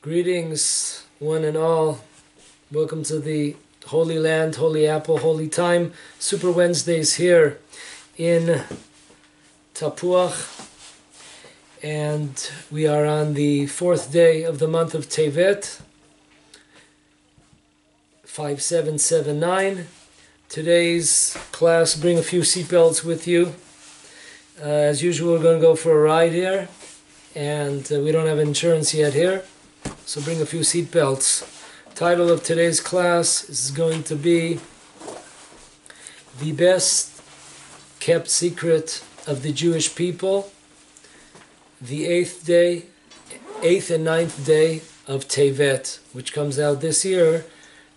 Greetings, one and all. Welcome to the Holy Land, Holy Apple, Holy Time. Super Wednesdays here in Tapuach. And we are on the 4th day of the month of Tevet, 5779. Today's class, bring a few seatbelts with you. As usual, we're going to go for a ride here. And we don't have insurance yet here. So bring a few seat belts. Title of today's class is going to be The Best Kept Secret of the Jewish People, the 8th and 9th day of Tevet, which comes out this year,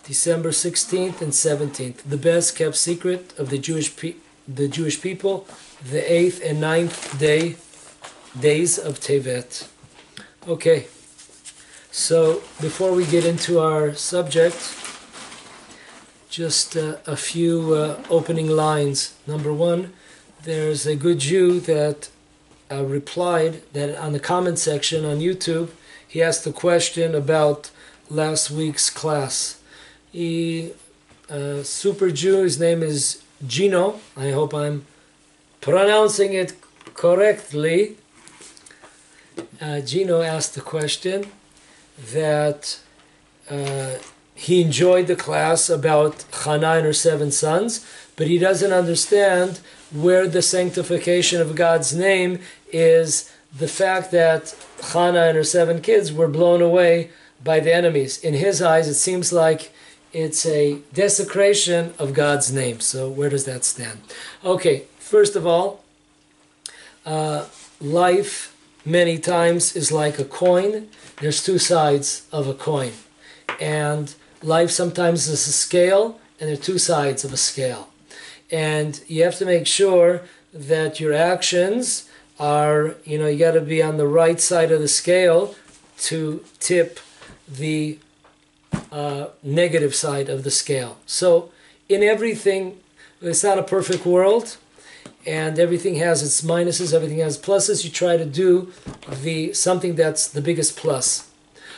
December 16th and 17th. The best kept secret of the Jewish people, the 8th and 9th days of Tevet. Okay. So, before we get into our subject, just a few opening lines. Number one, there's a good Jew that replied that on the comment section on YouTube, he asked a question about last week's class. Super Jew, his name is Gino. I hope I'm pronouncing it correctly. Gino asked the question that he enjoyed the class about Hannah and her 7 sons, but he doesn't understand where the sanctification of God's name is the fact that Hannah and her 7 kids were blown away by the enemies. In his eyes, it seems like it's a desecration of God's name. So where does that stand? Okay, first of all, life many times is like a coin. There's 2 sides of a coin. And life sometimes is a scale, and there are 2 sides of a scale. And you have to make sure that your actions are, you got to be on the right side of the scale to tip the negative side of the scale. So in everything, it's not a perfect world, and everything has its minuses, everything has pluses. You try to do something that's the biggest plus.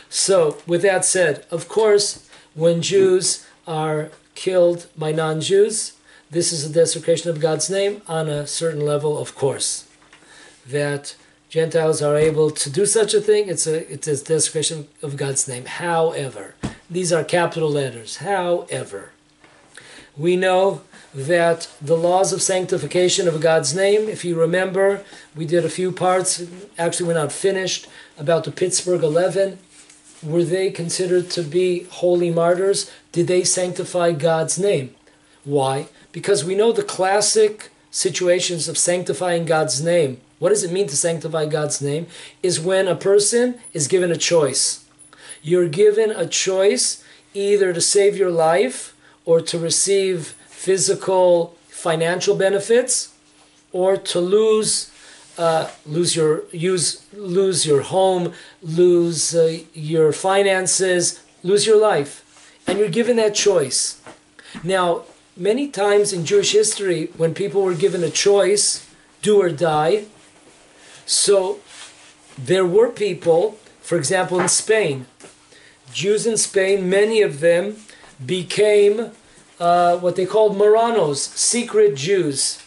So, with that said, of course, when Jews are killed by non-Jews, this is a desecration of God's name on a certain level, of course. That Gentiles are able to do such a thing, it's a desecration of God's name. However, these are capital letters. However, we know that the laws of sanctification of God's name, if you remember, we did a few parts, actually we're not finished, about the Pittsburgh 11. Were they considered to be holy martyrs? Did they sanctify God's name? Why? Because we know the classic situations of sanctifying God's name. What does it mean to sanctify God's name? Is when a person is given a choice. You're given a choice either to save your life or to receive physical, financial benefits, or to lose your home, lose your finances, lose your life, and you're given that choice. Now, many times in Jewish history, when people were given a choice, do or die, so there were people, for example, in Spain, Jews in Spain, many of them became what they called Moranos, secret Jews.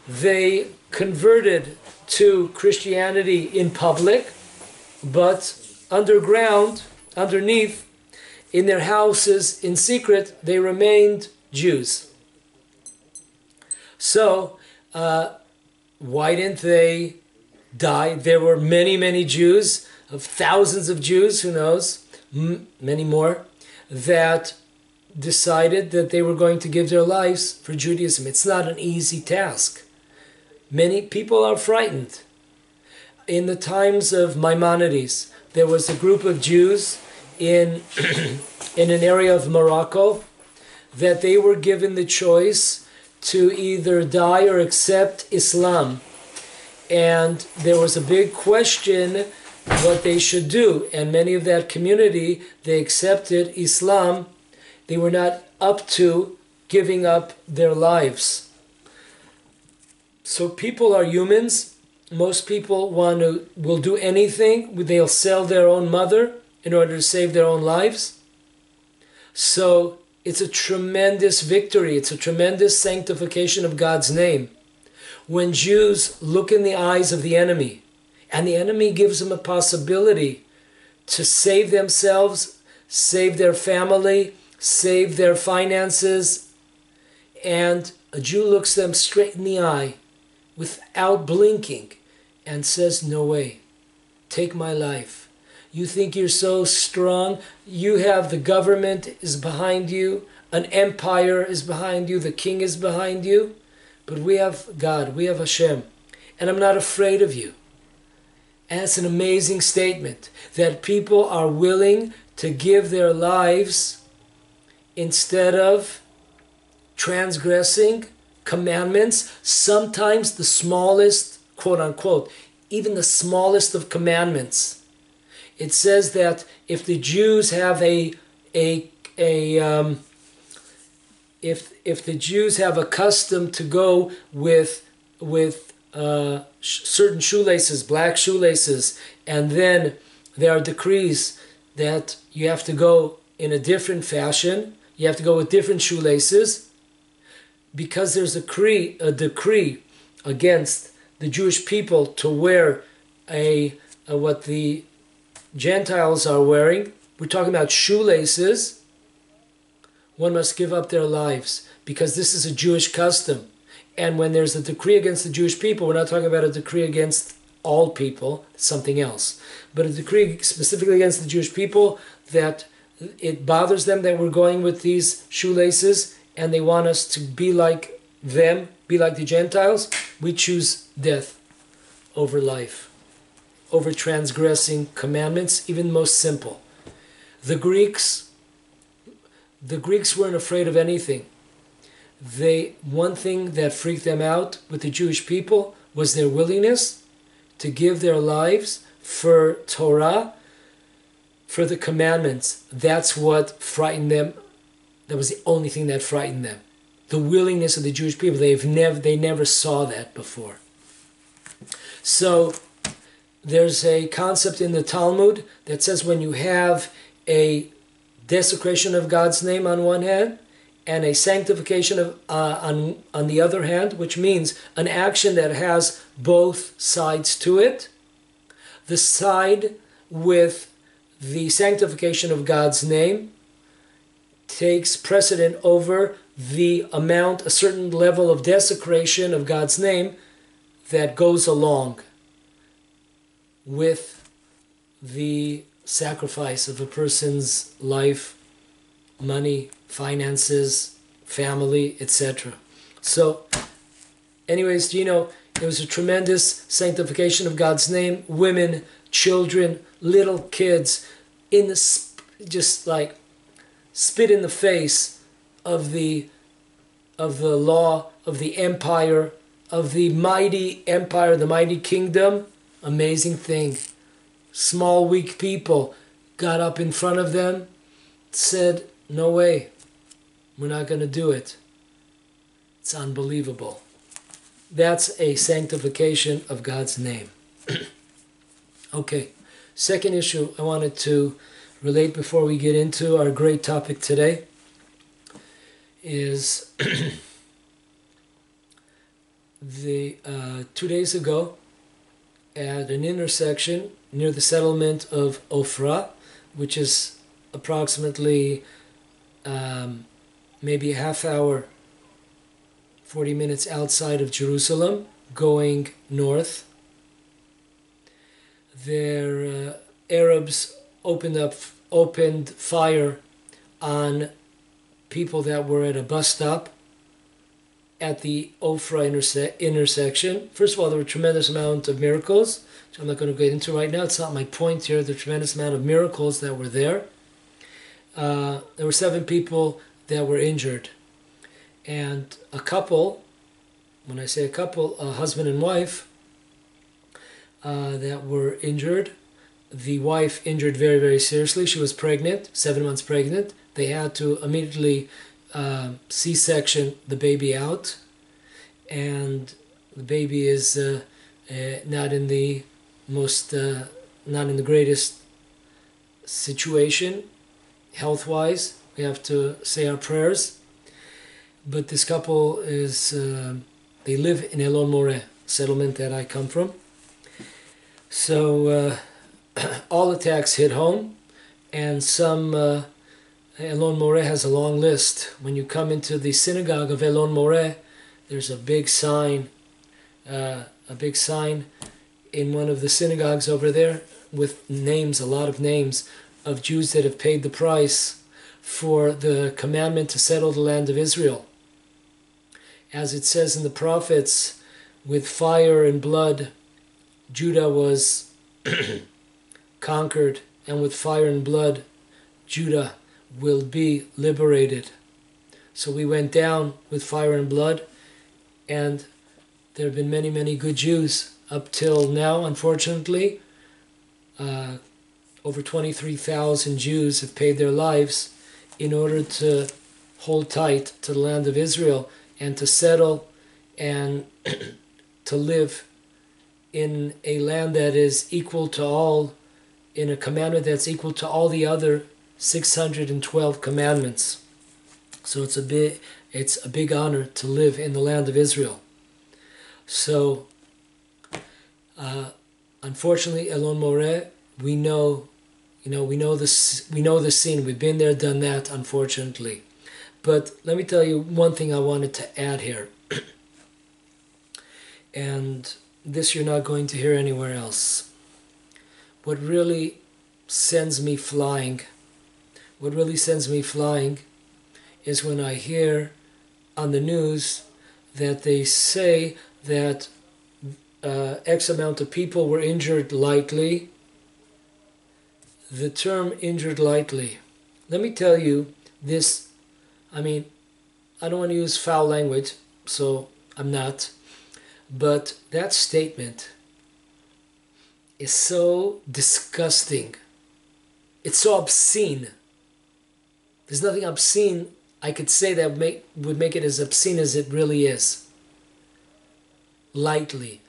They converted to Christianity in public, but underneath, in their houses, in secret, they remained Jews. So, why didn't they die? There were many, many Jews, of thousands of Jews, who knows, many more, that decided that they were going to give their lives for Judaism. It's not an easy task. Many people are frightened. In the times of Maimonides, there was a group of Jews in an area of Morocco that they were given the choice to either die or accept Islam. And there was a big question what they should do. And many of that community, they accepted Islam. They were not up to giving up their lives. So people are humans. Most people will do anything. They'll sell their own mother in order to save their own lives. So it's a tremendous victory. It's a tremendous sanctification of God's name. When Jews look in the eyes of the enemy, and the enemy gives them a possibility to save themselves, save their family, save their finances, and a Jew looks them straight in the eye without blinking and says, no way, take my life. You think you're so strong, you have the government is behind you, an empire is behind you, the king is behind you, but we have God, we have Hashem, and I'm not afraid of you. And it's an amazing statement that people are willing to give their lives instead of transgressing commandments, sometimes the smallest, quote unquote, even the smallest of commandments. It says that if the Jews have if the Jews have a custom to go with certain shoelaces, black shoelaces, and then there are decrees that you have to go in a different fashion, you have to go with different shoelaces, because there's a decree against the Jewish people to wear what the Gentiles are wearing. We're talking about shoelaces. One must give up their lives because this is a Jewish custom. And when there's a decree against the Jewish people, we're not talking about a decree against all people, something else. But a decree specifically against the Jewish people that it bothers them that we're going with these shoelaces and they want us to be like them, be like the Gentiles. We choose death over life, over transgressing commandments, even the most simple. The Greeks weren't afraid of anything. One thing that freaked them out with the Jewish people was their willingness to give their lives for Torah, for the commandments. That's what frightened them. That was the only thing that frightened them. The willingness of the Jewish people. They never saw that before. So there's a concept in the Talmud that says when you have a desecration of God's name on one hand and a sanctification of on the other hand, which means an action that has both sides to it, the side with the sanctification of God's name takes precedent over the amount, a certain level of desecration of God's name that goes along with the sacrifice of a person's life, money, finances, family, etc. So, anyways, it was a tremendous sanctification of God's name. Women, children, little kids, just like spit in the face of the law, of the empire, of the mighty empire, the mighty kingdom. Amazing thing. Small, weak people got up in front of them, said, no way, we're not going to do it. It's unbelievable. That's a sanctification of God's name. Okay, second issue I wanted to relate before we get into our great topic today is 2 days ago at an intersection near the settlement of Ofra, which is approximately maybe a half hour, 40 minutes outside of Jerusalem, going north. Their Arabs opened fire on people that were at a bus stop at the Ofra intersection. First of all, there were a tremendous amount of miracles, which I'm not going to get into right now. It's not my point here. The tremendous amount of miracles that were there. There were 7 people that were injured. And a couple, when I say a couple, a husband and wife, that were injured. The wife injured very, very seriously. She was pregnant, 7 months pregnant. They had to immediately C-section the baby out, and the baby is not in the greatest situation, health-wise. We have to say our prayers. But this couple is, they live in Elon Moreh, settlement that I come from. So all attacks hit home, and some, Elon Moreh has a long list. When you come into the synagogue of Elon Moreh, there's a big sign in one of the synagogues over there with names, a lot of names of Jews that have paid the price for the commandment to settle the land of Israel. As it says in the prophets, with fire and blood, Judah was conquered, and with fire and blood, Judah will be liberated. So we went down with fire and blood, and there have been many, many good Jews up till now, unfortunately. Over 23,000 Jews have paid their lives in order to hold tight to the land of Israel and to settle and to live in a land that is equal to all, in a commandment that's equal to all the other 612 commandments. So it's a big honor to live in the land of Israel. So, unfortunately, Elon Moreh, we know the scene. We've been there, done that, unfortunately. But let me tell you one thing I wanted to add here. And this you're not going to hear anywhere else. What really sends me flying is when I hear on the news that they say that X amount of people were injured lightly. The term injured lightly. Let me tell you this. I mean, I don't want to use foul language, so I'm not. But that statement is so disgusting. It's so obscene. There's nothing obscene I could say that would make it as obscene as it really is. Lightly.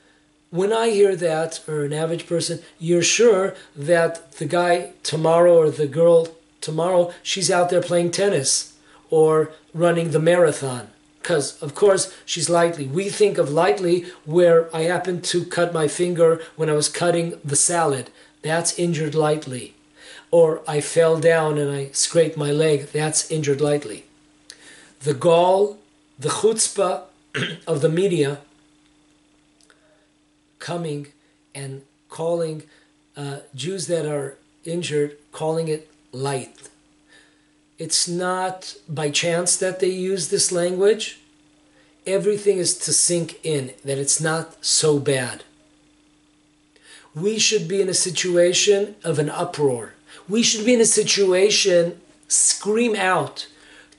When I hear that, or an average person, you're sure that the guy tomorrow or the girl tomorrow, she's out there playing tennis or running the marathon. Because, of course, she's lightly. We think of lightly where I happened to cut my finger when I was cutting the salad. That's injured lightly. Or I fell down and I scraped my leg. That's injured lightly. The gall, the chutzpah of the media coming and calling Jews that are injured, calling it light. It's not by chance that they use this language. Everything is to sink in, that it's not so bad. We should be in a situation of an uproar. We should be in a situation, scream out,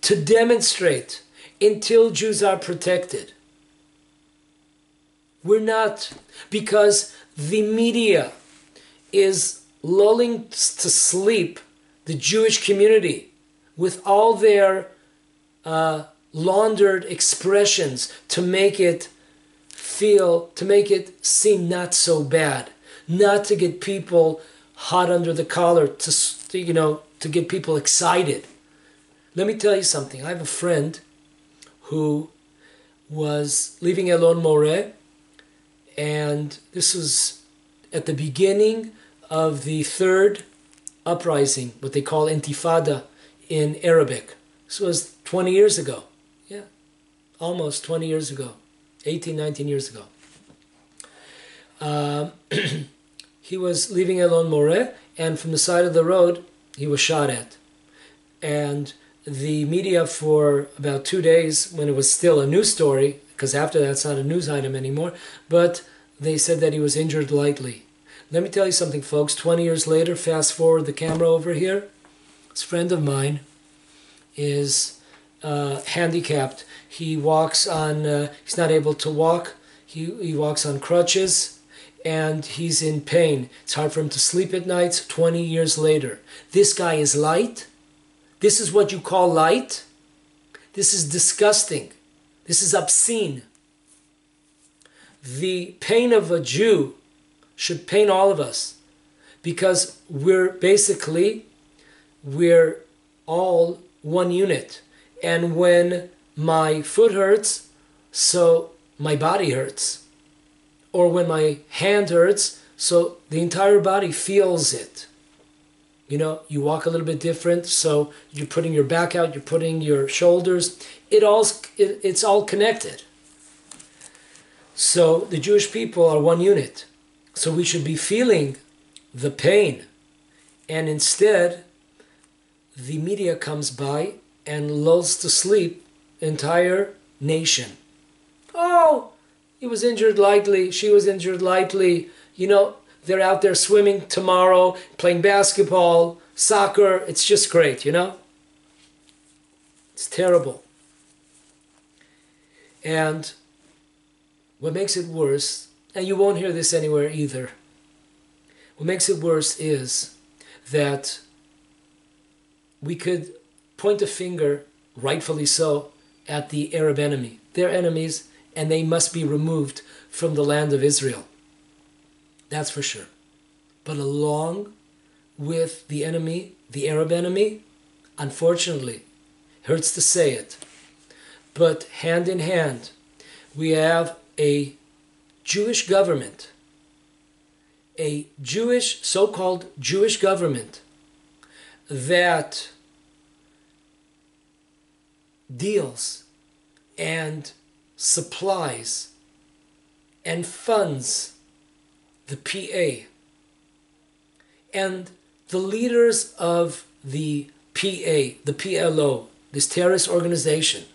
to demonstrate until Jews are protected. We're not, because the media is lulling to sleep the Jewish community with all their laundered expressions to make it seem not so bad, not to get people hot under the collar, to get people excited. Let me tell you something. I have a friend who was leaving Elon Moreh, and this was at the beginning of the third uprising, what they call intifada in Arabic. This was 20 years ago. Yeah, almost 20 years ago. 18, 19 years ago. He was leaving Elon Moreh, and from the side of the road, he was shot at. And the media for about 2 days, when it was still a news story, because after that it's not a news item anymore, but they said that he was injured lightly. Let me tell you something, folks. 20 years later, fast forward the camera over here, this friend of mine is handicapped. He walks on, he's not able to walk. He walks on crutches, and he's in pain. It's hard for him to sleep at nights 20 years later. This guy is light. This is what you call light? This is disgusting. This is obscene. The pain of a Jew should pain all of us. because we're all one unit. And when my foot hurts, so my body hurts. Or when my hand hurts, so the entire body feels it. You know, you walk a little bit different, so you're putting your back out, you're putting your shoulders. It's all connected. So the Jewish people are one unit. So we should be feeling the pain. And instead, the media comes by and lulls to sleep the entire nation. Oh, he was injured lightly, she was injured lightly. You know, they're out there swimming tomorrow, playing basketball, soccer. It's just great, you know? It's terrible. And what makes it worse, and you won't hear this anywhere either, what makes it worse is that we could point a finger, rightfully so, at the Arab enemy. They're enemies, and they must be removed from the land of Israel. That's for sure. But along with the enemy, the Arab enemy, unfortunately, hurts to say it, but hand in hand, we have a Jewish government, a Jewish, so-called Jewish government that deals and supplies and funds the PA. And the leaders of the PA, the PLO, this terrorist organization,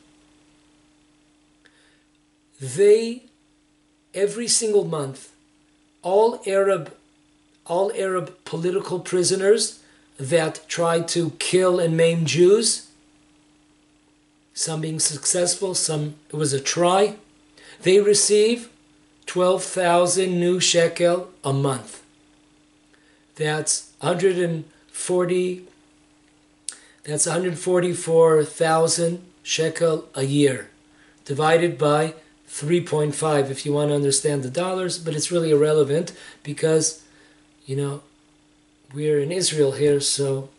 they, every single month, all Arab political prisoners that tried to kill and maim Jews, some being successful, some it was a try, they receive 12,000 new shekel a month. That's 144,000 shekel a year, divided by 3.5 if you want to understand the dollars, but it's really irrelevant because, you know, we're in Israel here, so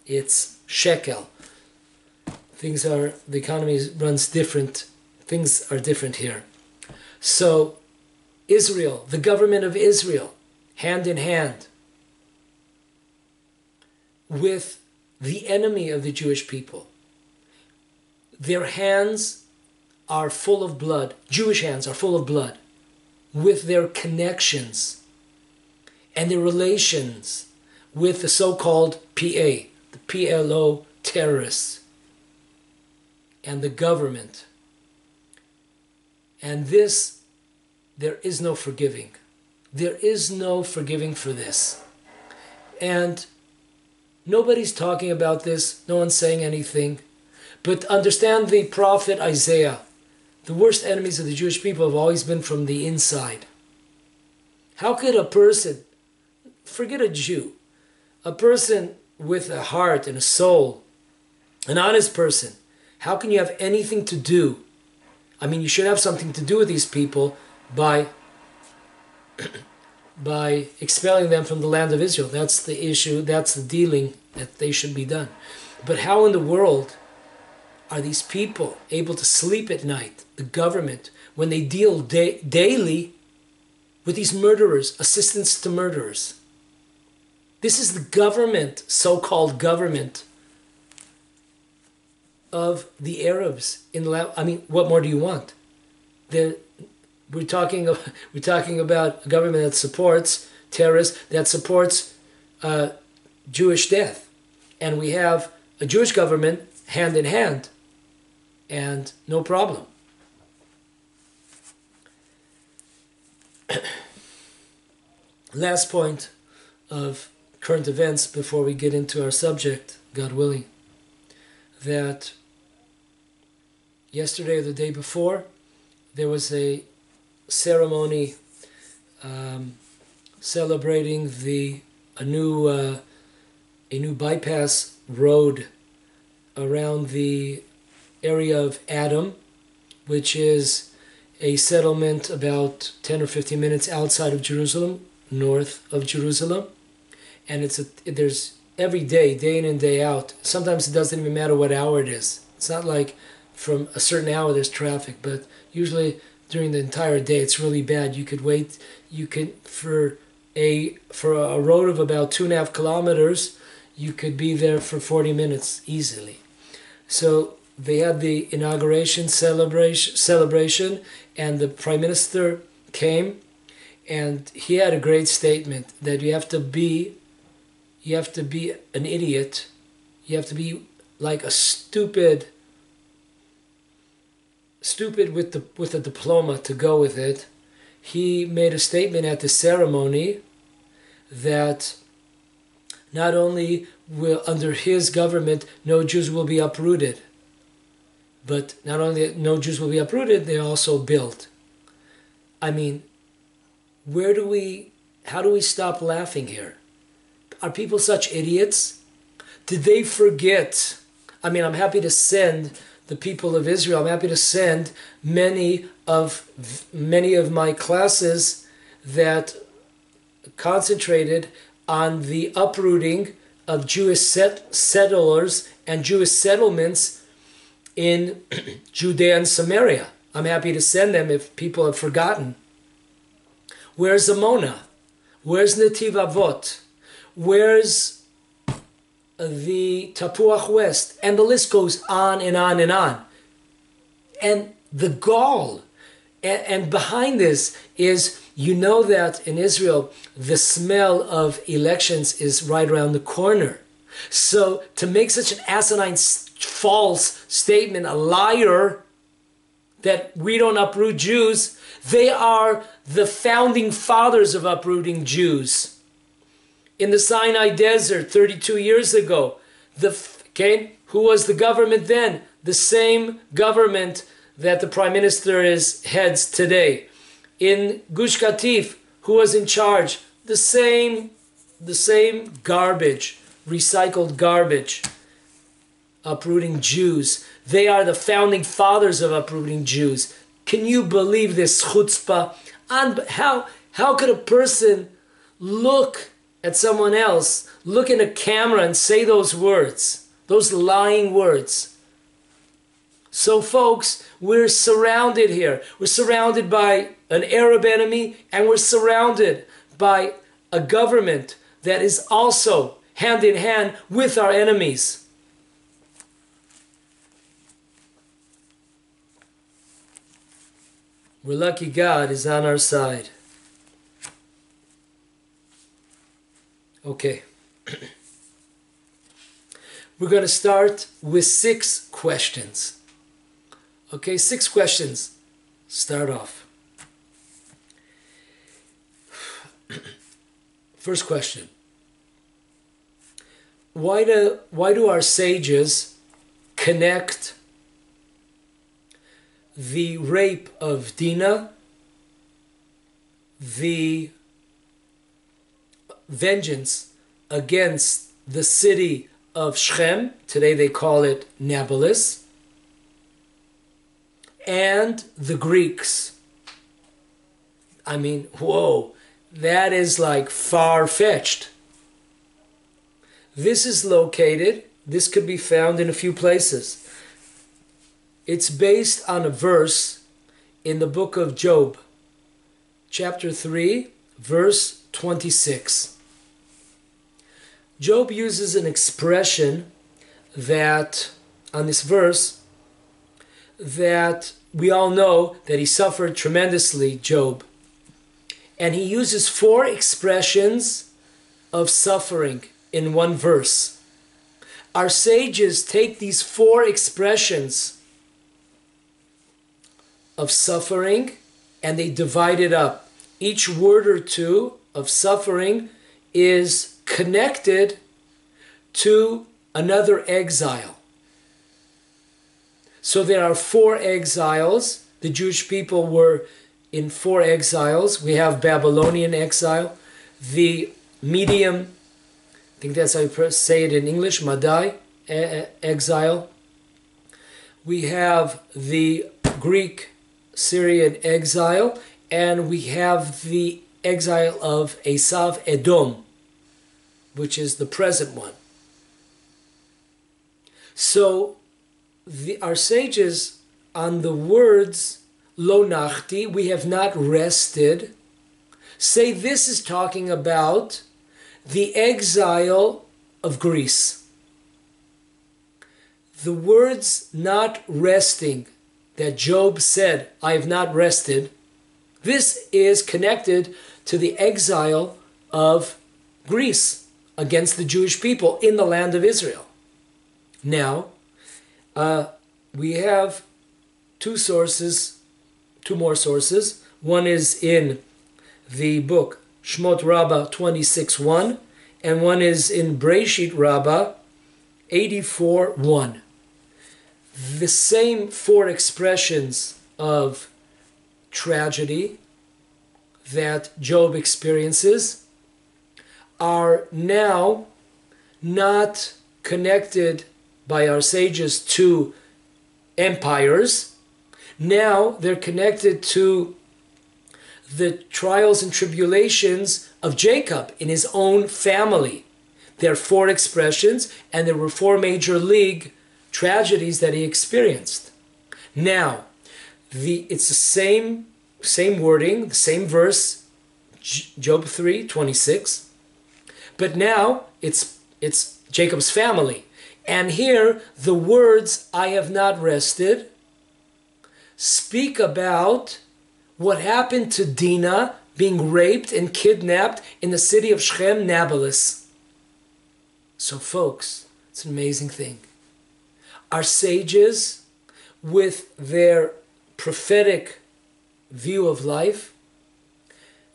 it's shekel. The economy runs different, things are different here. So Israel, the government of Israel, hand in hand with the enemy of the Jewish people, their hands are full of blood, Jewish hands are full of blood, with their connections and their relations with the so-called PA, the PLO terrorists, and the government. And this, there is no forgiving. There is no forgiving for this. And nobody's talking about this, no one's saying anything. But understand the prophet Isaiah. The worst enemies of the Jewish people have always been from the inside. How could a person, forget a Jew, a person with a heart and a soul, an honest person, how can you have anything to do? I mean, you should have something to do with these people by expelling them from the land of Israel. That's the issue, that's the dealing that they should be done. But how in the world are these people able to sleep at night, the government, when they deal daily with these murderers, assistants to murderers? This is the government, so-called government, of the Arabs in the land. I mean, what more do you want? We're talking about a government that supports terrorists, that supports Jewish death, and we have a Jewish government hand in hand, and no problem. Last point of current events before we get into our subject, God willing, that yesterday or the day before, there was a ceremony celebrating a new bypass road around the area of Adam, which is a settlement about 10 or 15 minutes outside of Jerusalem, north of Jerusalem. and there's every day, day in and day out. Sometimes it doesn't even matter what hour it is. It's not like from a certain hour there's traffic, but usually during the entire day it's really bad. You could wait. You could for a road of about 2.5 kilometers, you could be there for 40 minutes easily. So they had the inauguration celebration, and the Prime Minister came, and he had a great statement that you have to be an idiot. You have to be like a stupid with a diploma to go with it. He made a statement at the ceremony that not only will, under his government, no Jews will be uprooted, but not only no Jews will be uprooted, they also built. I mean, how do we stop laughing here? Are people such idiots? Did they forget? I mean, I'm happy to send the people of Israel, I'm happy to send many of my classes that concentrated on the uprooting of Jewish settlers and Jewish settlements in Judea and Samaria. I'm happy to send them if people have forgotten. Where's Amona? Where's Netiv Avot? Where's the Tapuach West? And the list goes on and on and on. And the gall, and behind this is, you know that in Israel, the smell of elections is right around the corner. So to make such an asinine, false statement, a liar, that we don't uproot Jews, they are the founding fathers of uprooting Jews. In the Sinai Desert 32 years ago, who was the government then? The same government that the Prime Minister heads today. In Gush Katif, who was in charge? The same garbage, recycled garbage, uprooting Jews. They are the founding fathers of uprooting Jews. Can you believe this chutzpah? How could a person look at someone else, look in a camera and say those words, those lying words? So folks, we're surrounded here. We're surrounded by an Arab enemy, and we're surrounded by a government that is also hand in hand with our enemies. We're lucky God is on our side. Okay. We're going to start with 6 questions. Okay, 6 questions. Start off. First question. Why do our sages connect the rape of Dina, the vengeance against the city of Shechem, today they call it Nablus, and the Greeks? I mean, whoa, that is like far-fetched. This is located, this could be found in a few places. It's based on a verse in the book of Job, chapter 3, verse 26. Job uses an expression that, on this verse, that we all know that he suffered tremendously, Job. And he uses 4 expressions of suffering in one verse. Our sages take these 4 expressions of suffering and they divide it up. Each word or two of suffering is connected to another exile. So there are 4 exiles. The Jewish people were in 4 exiles. We have Babylonian exile, the Medium, I think that's how you say it in English, Madai exile. We have the Greek Syrian exile, and we have the exile of Esav Edom. which is the present one. So our sages on the words lo nachti, we have not rested, say this is talking about the exile of Greece. The words not resting that Job said, I have not rested, this is connected to the exile of Greece against the Jewish people in the land of Israel. Now, we have two more sources. One is in the book Shmot Rabbah 26:1, and one is in Breshit Rabbah 84:1. The same four expressions of tragedy that Job experiences are now not connected by our sages to empires. Now they're connected to the trials and tribulations of Jacob in his own family. There are four expressions, and there were four major league tragedies that he experienced. Now, it's the same wording, the same verse, Job 3:26, but now it's Jacob's family. And here, the words, I have not rested, speak about what happened to Dina being raped and kidnapped in the city of Shechem, Nablus. So folks, it's an amazing thing. Our sages, with their prophetic view of life,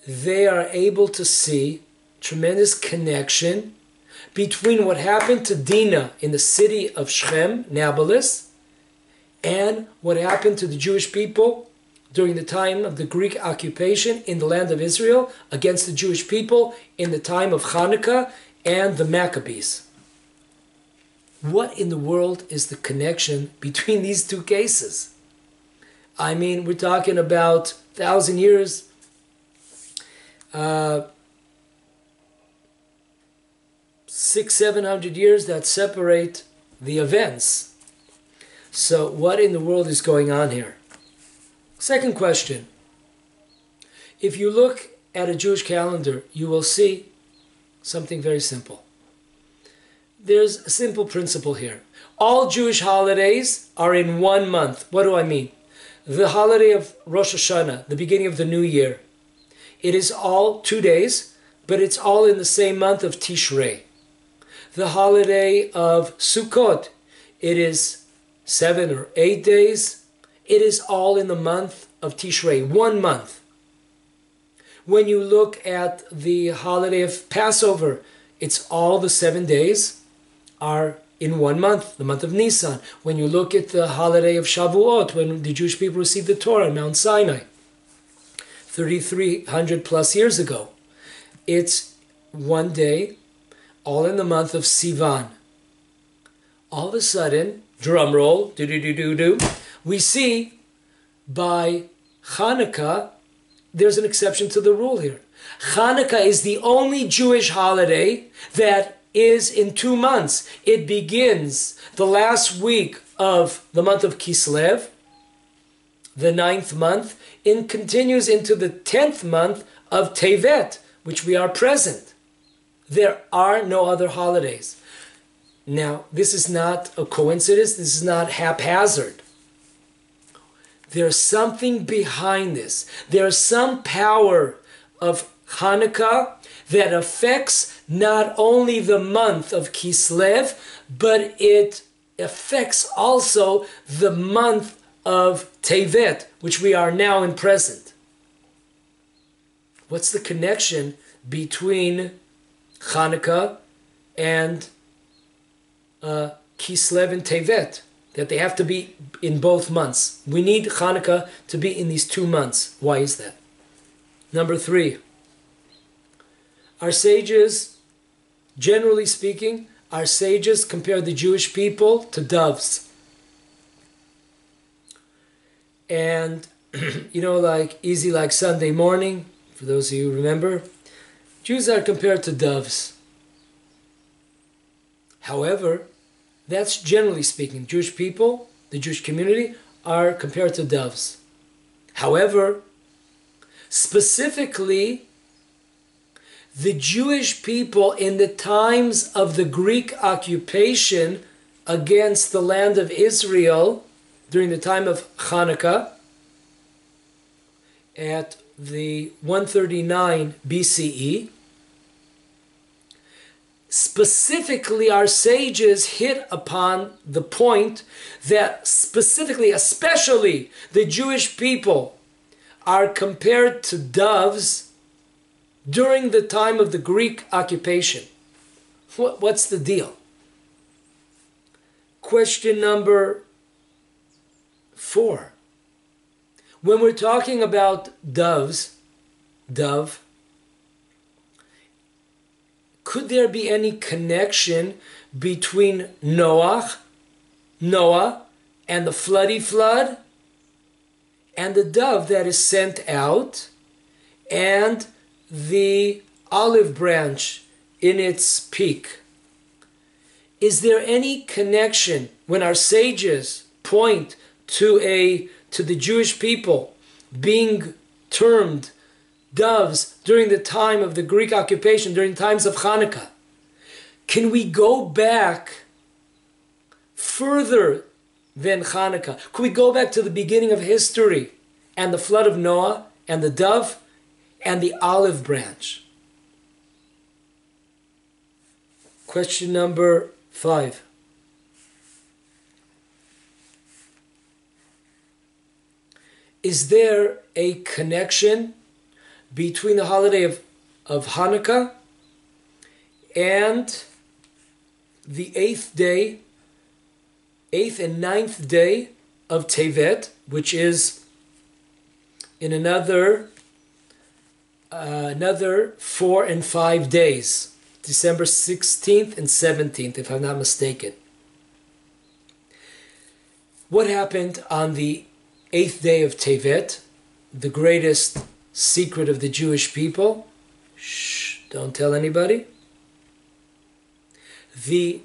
they are able to see tremendous connection between what happened to Dina in the city of Shechem, Nablus, and what happened to the Jewish people during the time of the Greek occupation in the land of Israel against the Jewish people in the time of Hanukkah and the Maccabees. What in the world is the connection between these two cases? I mean, we're talking about 1,000 years, 600-700 years that separate the events. So what in the world is going on here? Second question. If you look at a Jewish calendar, you will see something very simple. There's a simple principle here. All Jewish holidays are in 1 month. What do I mean? The holiday of Rosh Hashanah, the beginning of the new year, it is all 2 days, but it's all in the same month of Tishrei. The holiday of Sukkot, it is 7 or 8 days. It is all in the month of Tishrei, 1 month. When you look at the holiday of Passover, it's all the 7 days are in 1 month, the month of Nisan. When you look at the holiday of Shavuot, when the Jewish people received the Torah on Mount Sinai, 3,300 plus years ago, it's 1 day, all in the month of Sivan. All of a sudden, drum roll, do-do-do-do-do, we see by Hanukkah, there's an exception to the rule here. Hanukkah is the only Jewish holiday that is in 2 months. It begins the last week of the month of Kislev, the 9th month, and continues into the 10th month of Tevet, which we are present. There are no other holidays. Now, this is not a coincidence. This is not haphazard. There's something behind this. There's some power of Hanukkah that affects not only the month of Kislev, but it affects also the month of Tevet, which we are now in present. What's the connection between Hanukkah and Kislev and Tevet? That they have to be in both months. We need Hanukkah to be in these 2 months. Why is that? Number 3. Our sages, generally speaking, our sages compare the Jewish people to doves. And, like easy like Sunday morning, for those of you who remember, Jews are compared to doves. However, that's generally speaking. Jewish people, the Jewish community, are compared to doves. However, specifically, the Jewish people in the times of the Greek occupation against the land of Israel during the time of Hanukkah at the 139 BCE, specifically our sages hit upon the point that specifically, especially the Jewish people are compared to doves during the time of the Greek occupation. What's the deal? Question number 4. When we're talking about doves, dove, could there be any connection between Noah, and the floody flood, and the dove that is sent out, and the olive branch in its peak? Is there any connection when our sages point to the Jewish people being termed doves during the time of the Greek occupation, during times of Hanukkah? Can we go back further than Hanukkah? Could we go back to the beginning of history and the flood of Noah and the dove and the olive branch? Question number 5. Is there a connection between the holiday of Hanukkah and the 8th and 9th day of Tevet, which is in another 4 and 5 days, December 16th and 17th, if I'm not mistaken? What happened on the 8th day of Tevet, the greatest secret of the Jewish people? Shh, don't tell anybody. The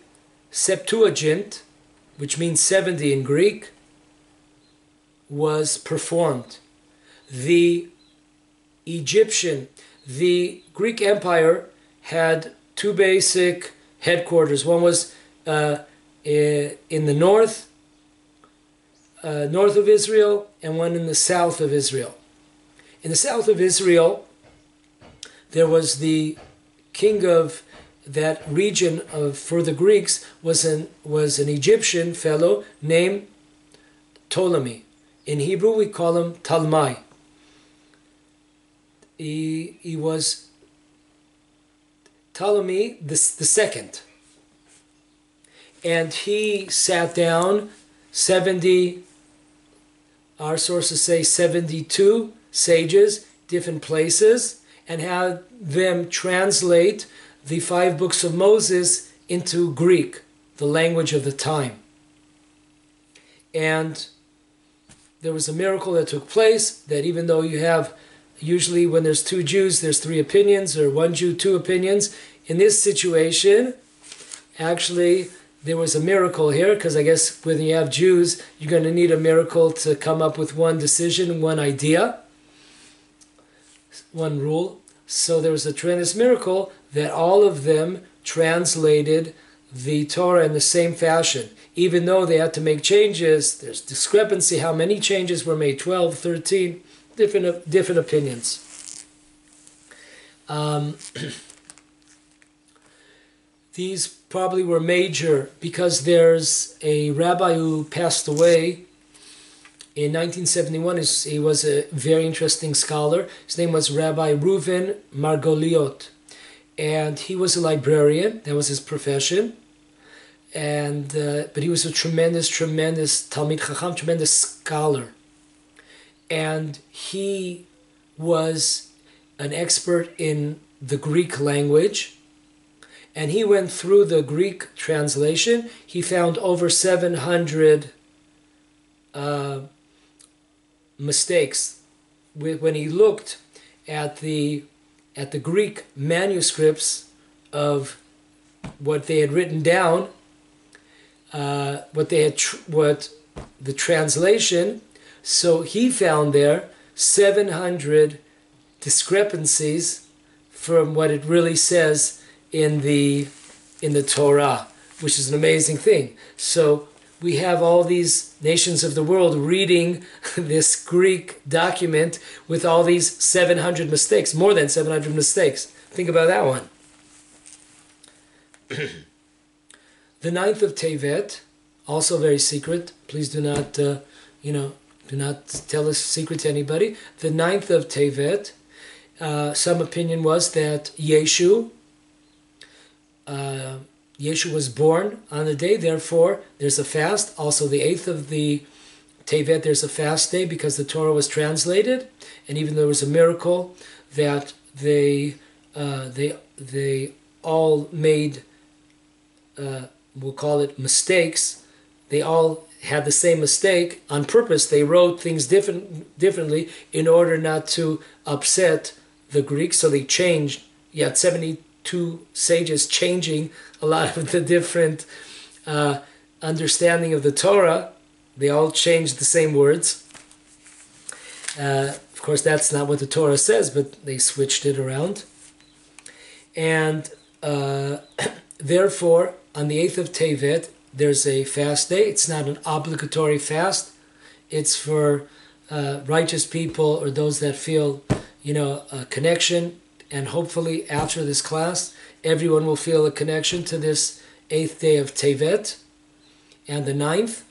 Septuagint, which means 70 in Greek, was performed. The Greek Empire had 2 basic headquarters. One was in the north of Israel, and one in the south of Israel. In the south of Israel, there was the king of that region for the Greeks was an Egyptian fellow named Ptolemy. In Hebrew, we call him Talmai. He was Ptolemy the second, and he sat down 70. Our sources say 72 sages, different places, and had them translate the 5 books of Moses into Greek, the language of the time. And there was a miracle that took place, that even though you have, usually when there's 2 Jews, there's 3 opinions, or 1 Jew, 2 opinions. In this situation, actually, there was a miracle here, because I guess when you have Jews, you're going to need a miracle to come up with one decision, one idea, one rule. So there was a tremendous miracle that all of them translated the Torah in the same fashion. Even though they had to make changes, there's discrepancy how many changes were made, 12, 13, different opinions. These probably were major because there's a rabbi who passed away in 1971. He was a very interesting scholar. His name was Rabbi Reuven Margo. And he was a librarian. That was his profession. And but he was a tremendous Talmid Chacham, tremendous scholar. And he was an expert in the Greek language. And he went through the Greek translation. He found over 700 mistakes when he looked at the Greek manuscripts of what they had written down, what the translation. So he found there 700 discrepancies from what it really says in the Torah, which is an amazing thing. So we have all these nations of the world reading this Greek document with all these 700 mistakes, more than 700 mistakes. Think about that one. The 9th of Tevet, also very secret. Please do not, do not tell a secret to anybody. The 9th of Tevet, some opinion was that Yeshu was born on the day, therefore there's a fast. Also the 8th of the Tevet, there's a fast day because the Torah was translated, and even though there was a miracle that they all made, we'll call it mistakes. They all had the same mistake on purpose. They wrote things differently in order not to upset the Greeks, so they changed. You had 72 sages changing a lot of the different understanding of the Torah. They all changed the same words. Of course, that's not what the Torah says, but they switched it around. And therefore, on the 8th of Tevet, there's a fast day. It's not an obligatory fast. It's for righteous people or those that feel, a connection. And hopefully after this class, everyone will feel a connection to this 8th day of Tevet and the 9th.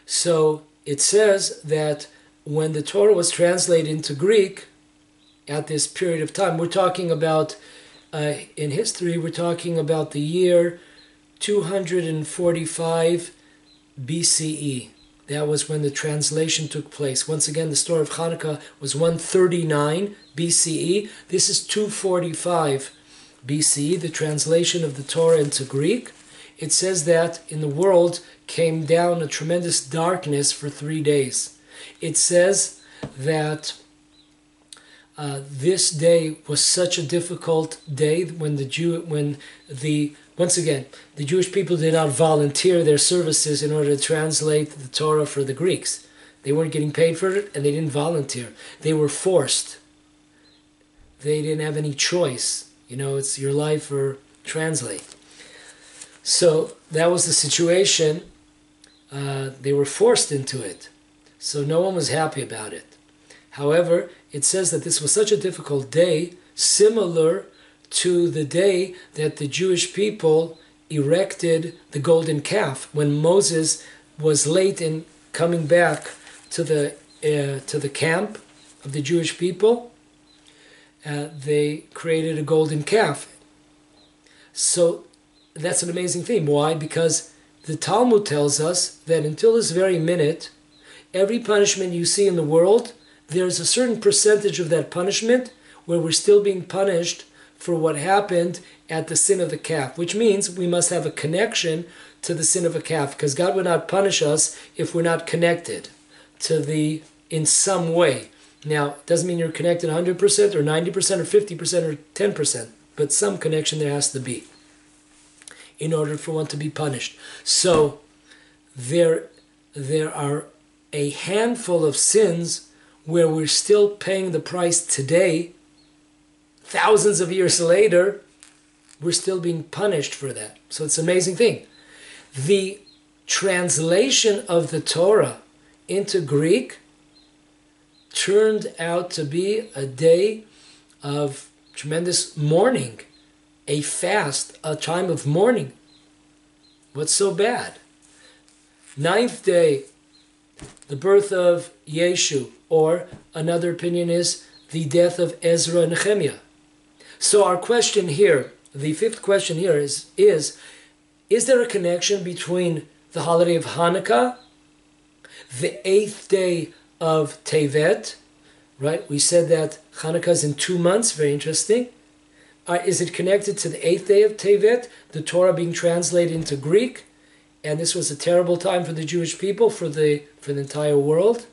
So it says that when the Torah was translated into Greek at this period of time, we're talking about, in history, we're talking about the year 245 BCE. That was when the translation took place. Once again, the story of Hanukkah was 139 BCE. This is 245 BCE, the translation of the Torah into Greek. It says that in the world came down a tremendous darkness for 3 days. It says that this day was such a difficult day when once again, the Jewish people did not volunteer their services in order to translate the Torah for the Greeks. They weren't getting paid for it, and they didn't volunteer. They were forced. They didn't have any choice. It's your life or translate. So that was the situation. They were forced into it. So no one was happy about it. However, it says that this was such a difficult day, similar to the day that the Jewish people erected the golden calf. When Moses was late in coming back to the camp of the Jewish people, they created a golden calf. So that's an amazing thing. Why? Because the Talmud tells us that until this very minute, every punishment you see in the world, there's a certain percentage of that punishment where we're still being punished for what happened at the sin of the calf, which means we must have a connection to the sin of a calf, because God would not punish us if we're not connected to in some way. Now, it doesn't mean you're connected 100% or 90% or 50% or 10%, but some connection there has to be in order for one to be punished. So there are a handful of sins where we're still paying the price today. Thousands of years later, we're still being punished for that. So it's an amazing thing. The translation of the Torah into Greek turned out to be a day of tremendous mourning, a fast, a time of mourning. What's so bad? 9th day, the birth of Yeshu, or another opinion is the death of Ezra and Nehemiah. So our question here, the 5th question here is there a connection between the holiday of Hanukkah, the 8th day of Tevet, right? We said that Hanukkah is in 2 months, very interesting. Is it connected to the 8th day of Tevet, the Torah being translated into Greek? And this was a terrible time for the Jewish people, for the entire world.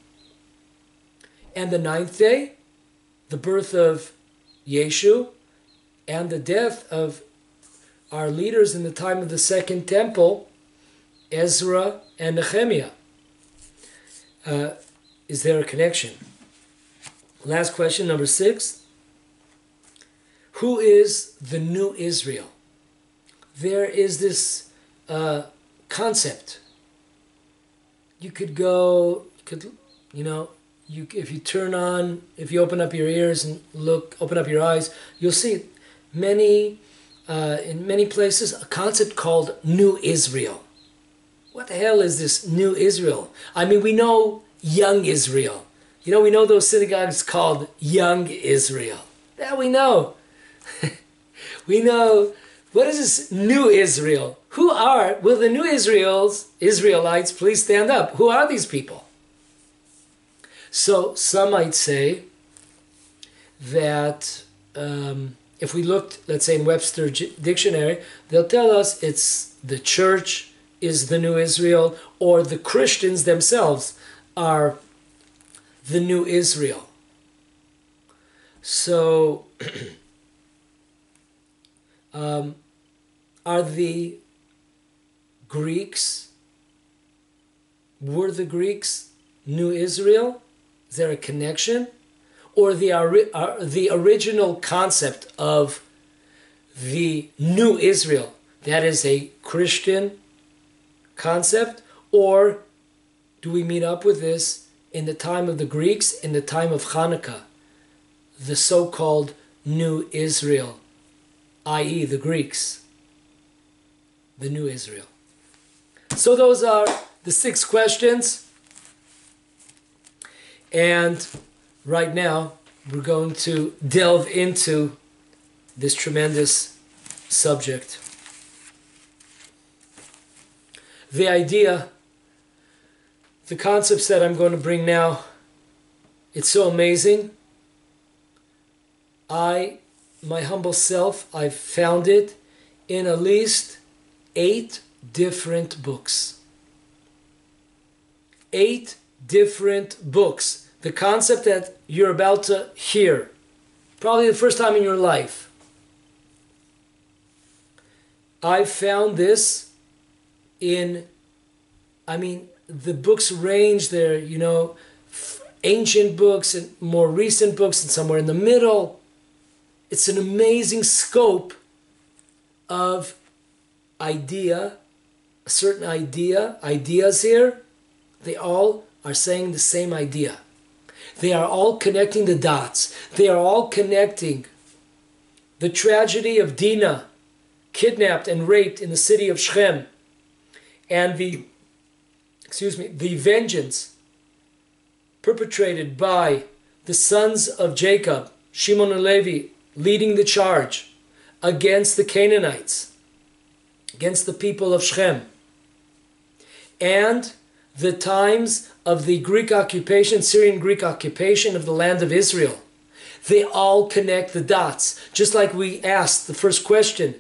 And the 9th day, the birth of Yeshu, and the death of are leaders in the time of the Second Temple, Ezra and Nehemiah. Is there a connection? Last question, number 6. Who is the new Israel? There is this concept. You could go, if you open up your ears and open up your eyes, you'll see in many places a concept called New Israel. What the hell is this New Israel? I mean, we know Young Israel. We know those synagogues called Young Israel. That we know. We know, what is this New Israel? Will the New Israelites please stand up? Who are these people? So some might say that if we looked, let's say in Webster Dictionary, they'll tell us it's the church is the New Israel, or the Christians themselves are the New Israel. So were the Greeks New Israel? Is there a connection? Or the original concept of the New Israel, that is a Christian concept? Or do we meet up with this in the time of the Greeks, in the time of Hanukkah, the so-called New Israel, i.e. the Greeks, the New Israel? So those are the 6 questions. And right now, we're going to delve into this tremendous subject. The concepts that I'm going to bring now, it's so amazing. My humble self, I've found it in at least 8 different books. 8 different books. The concept that you're about to hear, probably the first time in your life. I found this the books range there, ancient books and more recent books and somewhere in the middle. It's an amazing scope of ideas here. They all are saying the same idea. They are all connecting the dots. They are all connecting the tragedy of Dina, kidnapped and raped in the city of Shechem, and the vengeance perpetrated by the sons of Jacob, Shimon and Levi, leading the charge against the Canaanites, against the people of Shechem, and the times of the Greek occupation, Syrian Greek occupation of the land of Israel. They all connect the dots. Just like we asked the first question,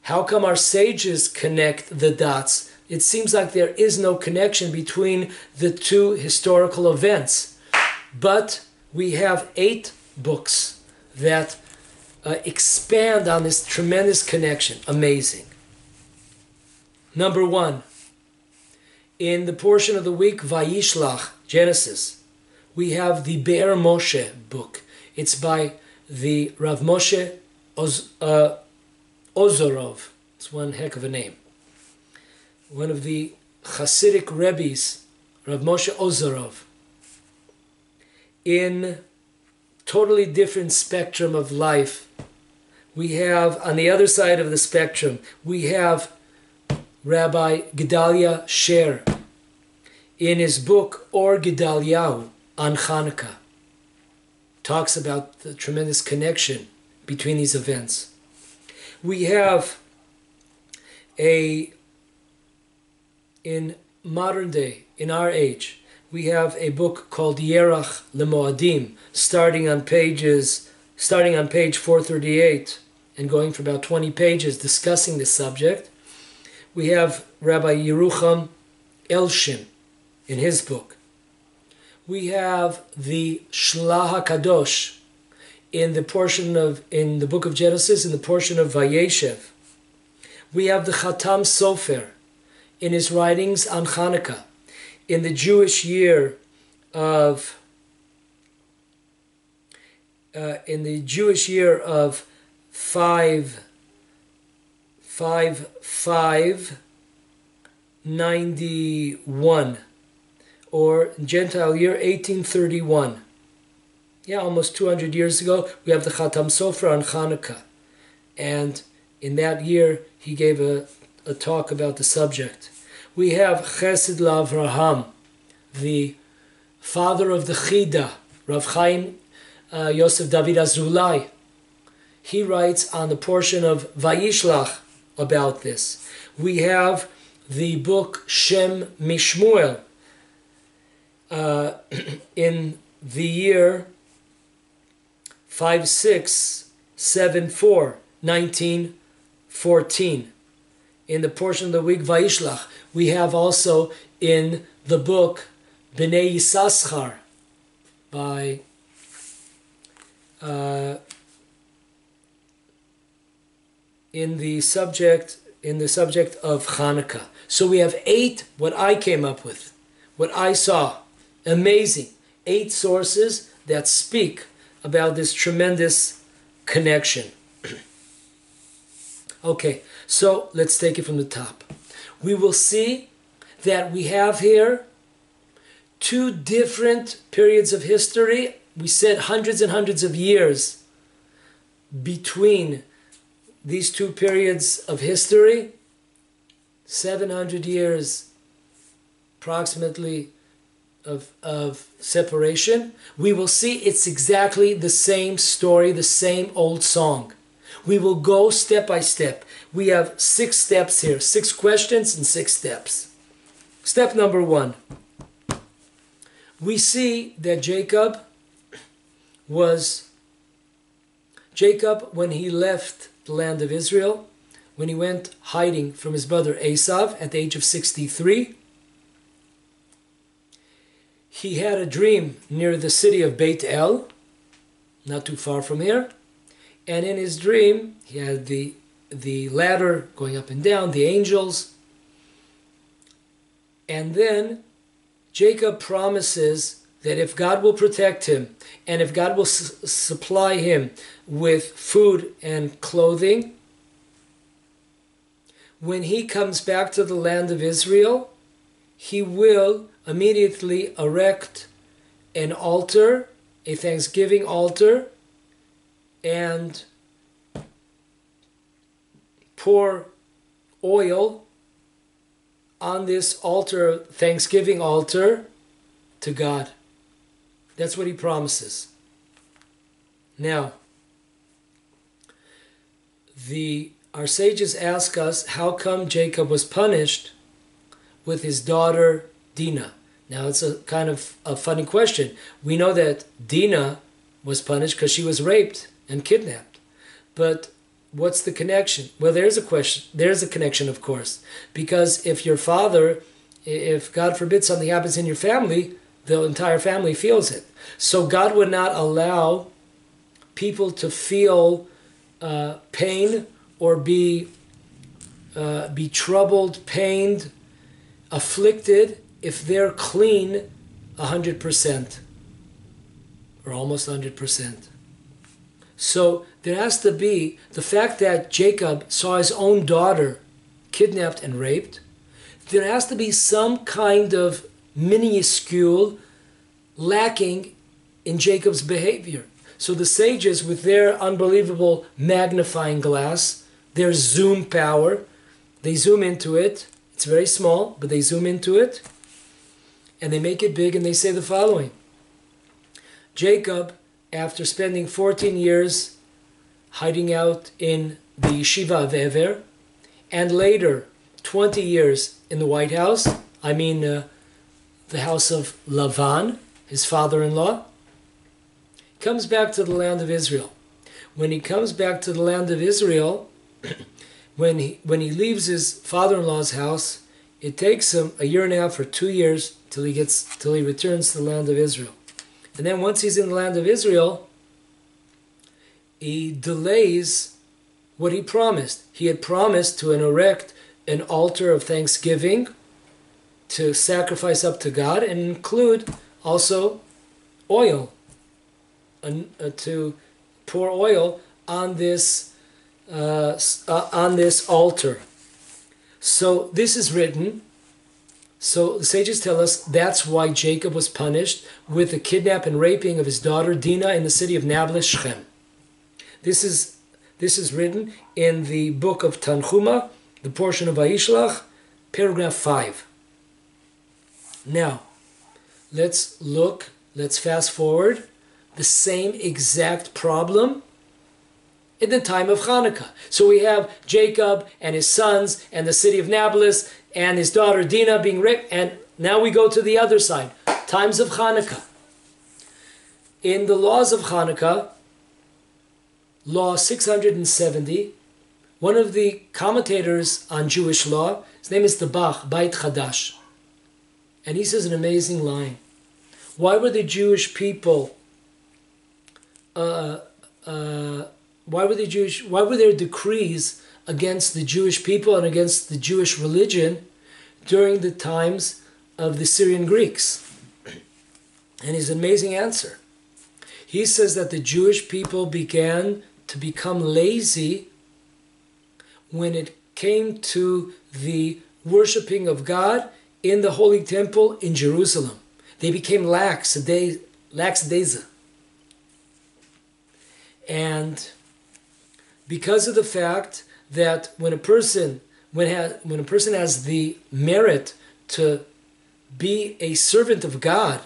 how come our sages connect the dots? It seems like there is no connection between the 2 historical events. But we have 8 books that expand on this tremendous connection. Amazing. Number 1. In the portion of the week, Vayishlach, Genesis, we have the Be'er Moshe book. It's by the Rav Moshe Ozorov. It's one heck of a name. One of the Hasidic Rebbes, Rav Moshe Ozorov. In totally different spectrum of life, we have, on the other side of the spectrum, we have Rabbi Gedalia Sher in his book Or Gedaliahu on Hanukkah. Talks about the tremendous connection between these events. We have in modern day, in our age, we have a book called Yerach Lemoadim, starting on page 438 and going for about 20 pages discussing this subject. We have Rabbi Yerucham Elshin in his book. We have the Shlah HaKadosh in the book of Genesis, in the portion of Vayeshev. We have the Chatam Sofer in his writings on Hanukkah. In the Jewish year of 591, or Gentile year 1831. Yeah, almost 200 years ago, we have the Chatam Sofer on Hanukkah. And in that year, he gave a talk about the subject. We have Chesed L'Avraham, the father of the Chida, Rav Chaim Yosef David Azulai. He writes on the portion of Vayishlach about this. We have the book Shem Mishmuel in the year 5674, 1914. In the portion of the week Vayishlach, we have also in the book Bnei Yissaschar by in the subject of Hanukkah. So we have 8, what I came up with, what I saw, amazing, 8 sources that speak about this tremendous connection. Okay, so let's take it from the top. We will see that we have here 2 different periods of history. We said hundreds and hundreds of years between these 2 periods of history, 700 years approximately of separation. We will see it's exactly the same story, the same old song. We will go step by step. We have 6 steps here, 6 questions and 6 steps. Step number 1. We see that Jacob, when he left the land of Israel, when he went hiding from his brother Esav at the age of 63, he had a dream near the city of Beit El, not too far from here. And in his dream, he had the ladder going up and down, the angels. And then Jacob promises that if God will protect him, and if God will supply him with food and clothing, when he comes back to the land of Israel, he will immediately erect an altar, a thanksgiving altar, and pour oil on this altar, thanksgiving altar, to God. That's what he promises. Now, our sages ask us, how come Jacob was punished with his daughter Dina? Now, it's a kind of a funny question. We know that Dina was punished because she was raped and kidnapped. But what's the connection? Well, there's a connection, of course. Because if your father, if God forbid something happens in your family, the entire family feels it. So God would not allow people to feel pain or be troubled, pained, afflicted if they're clean 100% or almost 100%. So there has to be the fact that Jacob saw his own daughter kidnapped and raped. There has to be some kind of minuscule lacking in Jacob's behavior. So the sages, with their unbelievable magnifying glass, their zoom power, they zoom into it. It's very small, but they zoom into it and they make it big, and they say the following. Jacob, after spending 14 years hiding out in the yeshiva of Ever, and later 20 years in the White House, the house of Lavan, his father-in-law, comes back to the land of Israel. When he comes back to the land of Israel, when he leaves his father-in-law's house, it takes him 1.5 years or 2 years till he returns to the land of Israel. And then once he's in the land of Israel, he delays what he promised. He had promised to erect an altar of thanksgiving to sacrifice up to God and include also oil, to pour oil on this altar. So this is written. So the sages tell us that's why Jacob was punished with the kidnap and raping of his daughter Dina in the city of Nablus, Shechem. This is written in the book of Tanchuma, the portion of Vayishlach, paragraph 5. Now, let's fast forward. The same exact problem in the time of Hanukkah. So we have Jacob and his sons and the city of Nablus and his daughter Dina being raped, and now we go to the other side, times of Hanukkah. In the laws of Hanukkah, law 670, one of the commentators on Jewish law, his name is the Beit Chadash, and he says an amazing line. Why were the Jewish people why were there decrees against the Jewish people and against the Jewish religion during the times of the Syrian Greeks? And his amazing answer. He says that the Jewish people began to become lazy when it came to the worshiping of God in the Holy Temple in Jerusalem. They became lackadaisical. And because of the fact that when a person has the merit to be a servant of God,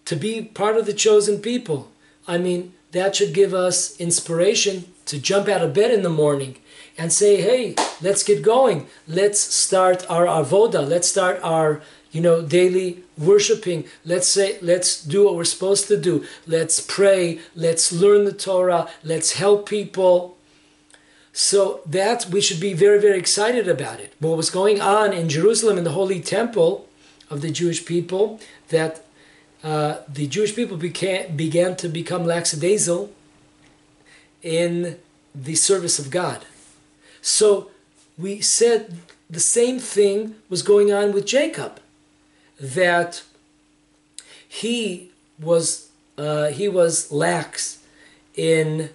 to be part of the chosen people, I mean, that should give us inspiration to jump out of bed in the morning and say, hey, let's get going. Let's start our avoda. Let's start our daily worshiping. Let's do what we're supposed to do. Let's pray. Let's learn the Torah. Let's help people. So that we should be very, very excited about it. What was going on in Jerusalem in the Holy Temple of the Jewish people, that the Jewish people began to become lackadaisical in the service of God. So we said the same thing was going on with Jacob, that he was lax in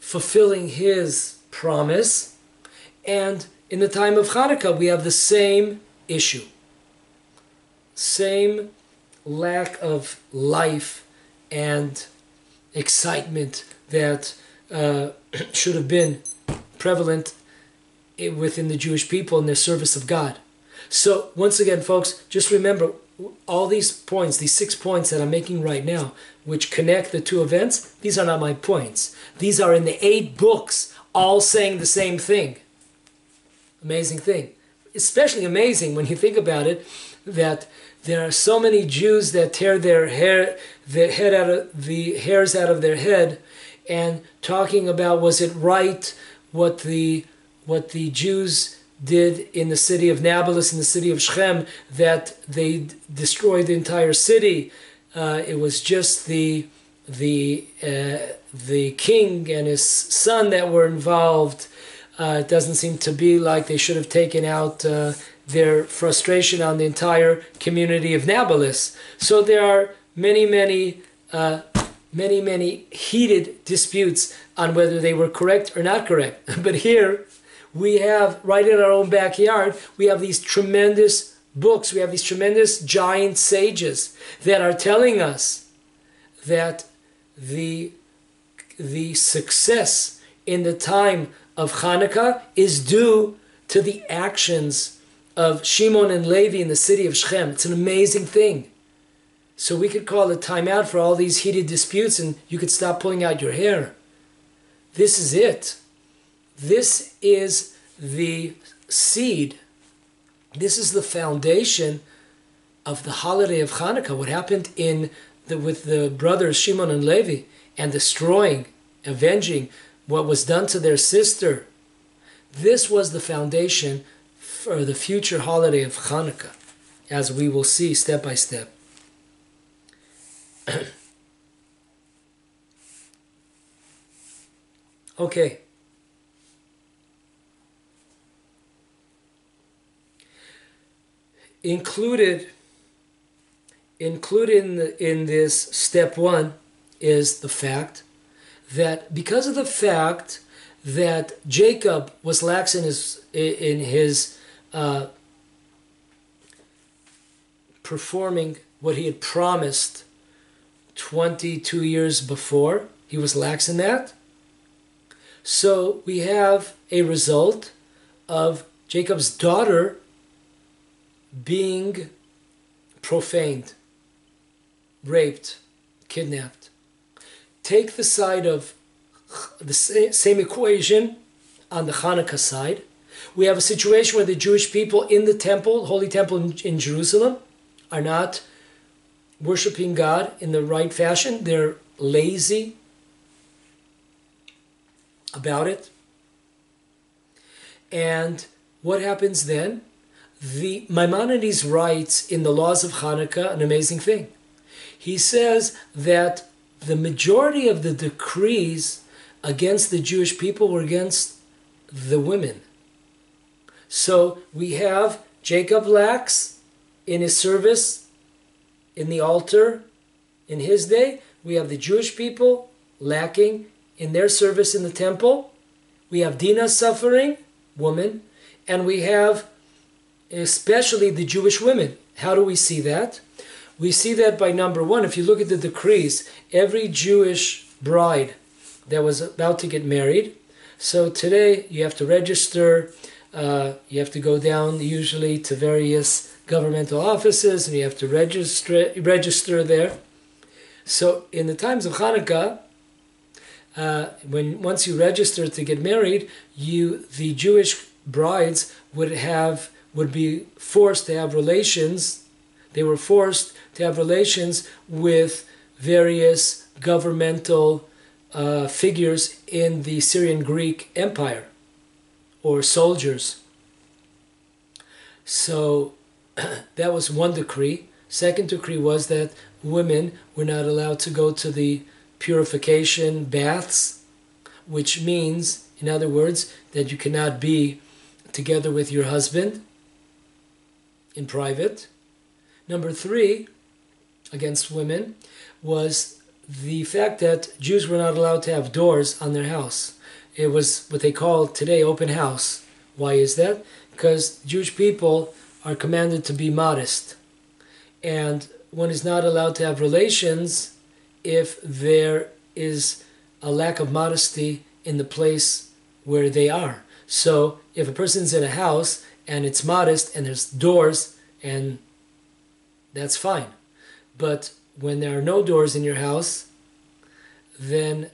fulfilling his promise, and in the time of Hanukkah we have the same issue, same lack of life and excitement that should have been prevalent within the Jewish people in their service of God. So once again, folks, just remember all these points, these 6 points that I'm making right now, which connect the two events, these are not my points. These are in the 8 books, all saying the same thing. Amazing thing. Especially amazing when you think about it, that there are so many Jews that tear the hairs out of their head, and talking about, was it right what the Jews did in the city of Nablus, in the city of Shechem, that they destroyed the entire city. It was just the king and his son that were involved. It doesn't seem to be like they should have taken out their frustration on the entire community of Nablus. So there are many heated disputes on whether they were correct or not correct. But here we have, right in our own backyard, we have these tremendous books, we have these tremendous giant sages that are telling us that the success in the time of Hanukkah is due to the actions of Shimon and Levi in the city of Shechem. It's an amazing thing. So we could call a timeout for all these heated disputes, and you could stop pulling out your hair. This is it. This is the seed. This is the foundation of the holiday of Hanukkah. What happened with the brothers Shimon and Levi, and destroying, avenging what was done to their sister. This was the foundation for the future holiday of Hanukkah, as we will see step by step. Okay, included in this step one is the fact that because of the fact that Jacob was lax in his performing what he had promised 22 years before, he was lax in that. So we have a result of Jacob's daughter being profaned, raped, kidnapped. Take the side of the same equation on the Hanukkah side. We have a situation where the Jewish people in the temple, Holy Temple in Jerusalem, are not worshiping God in the right fashion. They're lazy about it. And what happens then? The Maimonides writes in the Laws of Hanukkah an amazing thing. He says that the majority of the decrees against the Jewish people were against the women. So we have Jacob lax in his service in the altar in his day. We have the Jewish people lacking in their service in the temple. We have Dina suffering, woman, and we have especially the Jewish women. How do we see that? We see that by number one, if you look at the decrees, every Jewish bride that was about to get married, so today you have to register, you have to go down usually to various governmental offices and you have to register there. So in the times of Hanukkah, once you register to get married, the Jewish brides would be forced to have relations. They were forced to have relations with various governmental figures in the Syrian Greek Empire, or soldiers. So that was one decree. Second decree was that women were not allowed to go to the purification baths, which means, in other words, that you cannot be together with your husband in private. Number three, against women, was the fact that Jews were not allowed to have doors on their house. It was what they call today open house. Why is that? Because Jewish people are commanded to be modest. And one is not allowed to have relations if there is a lack of modesty in the place where they are. So if a person's in a house and it's modest and there's doors, and that's fine. But when there are no doors in your house, then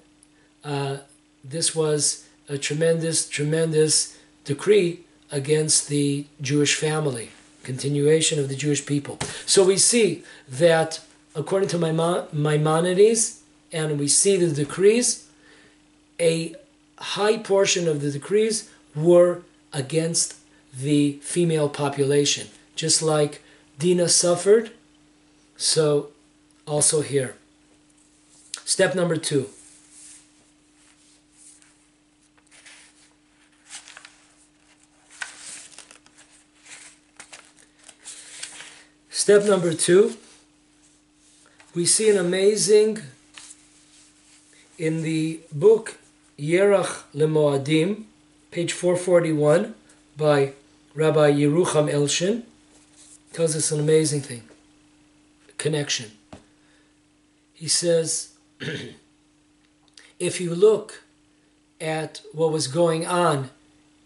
this was a tremendous, tremendous decree against the Jewish family, continuation of the Jewish people. So we see that according to Maimonides, and we see the decrees, a high portion of the decrees were against the female population. Just like Dina suffered, so also here. Step number two. Step number two, we see an amazing, in the book Yerach Lemoadim, page 441, by Rabbi Yerucham Elshin, tells us an amazing thing, connection. He says, if you look at what was going on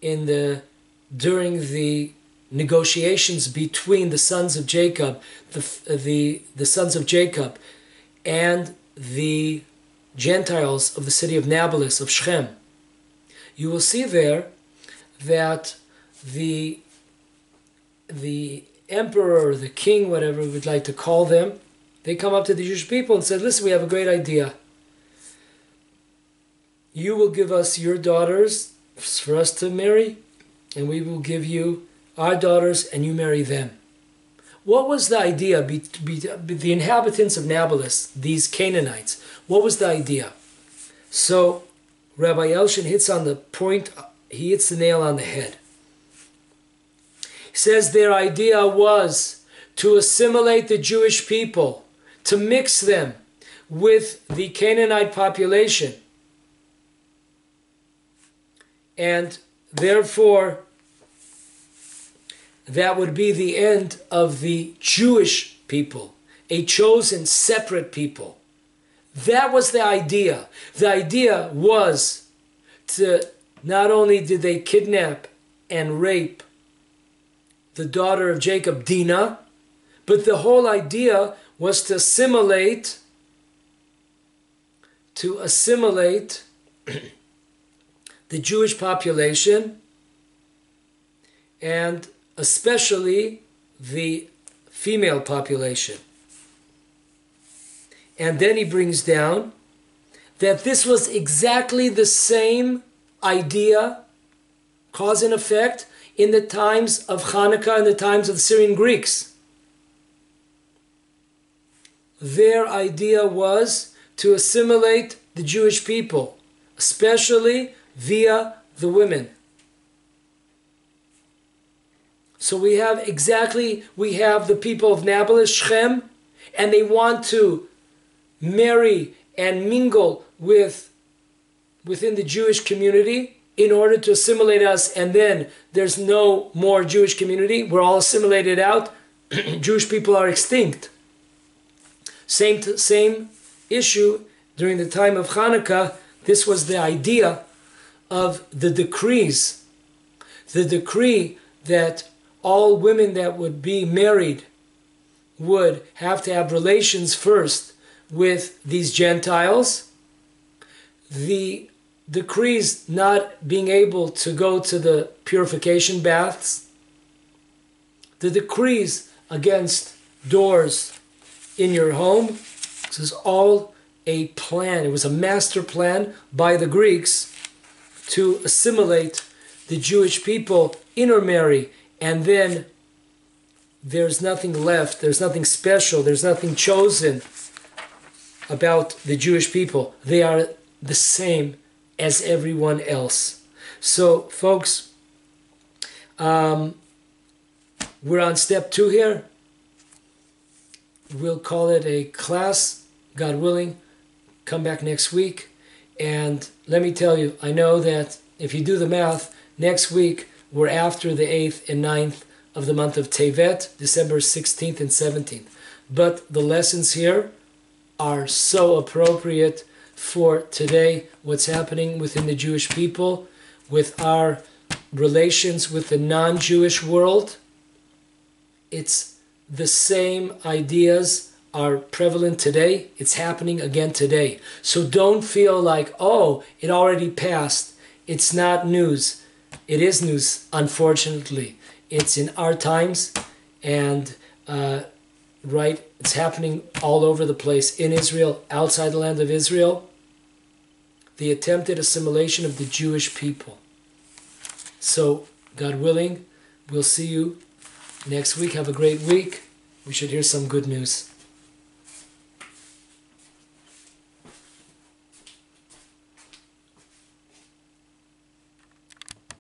during the negotiations between the sons of Jacob, the sons of Jacob, and the Gentiles of the city of Nablus, of Shechem, you will see there that the emperor, or the king, whatever we would like to call them, they come up to the Jewish people and said, listen, we have a great idea. You will give us your daughters for us to marry, and we will give you our daughters, and you marry them. What was the idea? The inhabitants of Nablus, these Canaanites, what was the idea? So Rabbi Elshin hits on the point, he hits the nail on the head. He He says their idea was to assimilate the Jewish people, to mix them with the Canaanite population. And therefore, that would be the end of the Jewish people, a chosen, separate people. That was the idea. The idea was to, not only did they kidnap and rape the daughter of Jacob, Dina, but the whole idea was to assimilate the Jewish population, and especially the female population. And then he brings down that this was exactly the same idea, cause and effect, in the times of Hanukkah and the times of the Syrian Greeks. Their idea was to assimilate the Jewish people, especially via the women. So we have the people of Nablus, Shechem, and they want to marry and mingle within the Jewish community in order to assimilate us, and then there's no more Jewish community. We're all assimilated out. Jewish people are extinct. Same issue during the time of Hanukkah. This was the idea of the decrees. The decree that all women that would be married would have to have relations first with these Gentiles. The decrees not being able to go to the purification baths. The decrees against doors in your home. This is all a plan. It was a master plan by the Greeks to assimilate the Jewish people, intermarry, and then there's nothing left, there's nothing special, there's nothing chosen about the Jewish people. They are the same as everyone else. So, folks, we're on step 2 here. We'll call it a class, God willing. Come back next week. And let me tell you, I know that if you do the math, next week we're after the 8th and 9th of the month of Tevet, December 16th and 17th. But the lessons here are so appropriate for today, what's happening within the Jewish people, with our relations with the non-Jewish world. It's the same ideas are prevalent today. It's happening again today. So don't feel like, oh, it already passed. It's not news. It is news, unfortunately. It's in our times, and right, it's happening all over the place, in Israel, outside the land of Israel. The attempted assimilation of the Jewish people. So, God willing, we'll see you next week. Have a great week. We should hear some good news.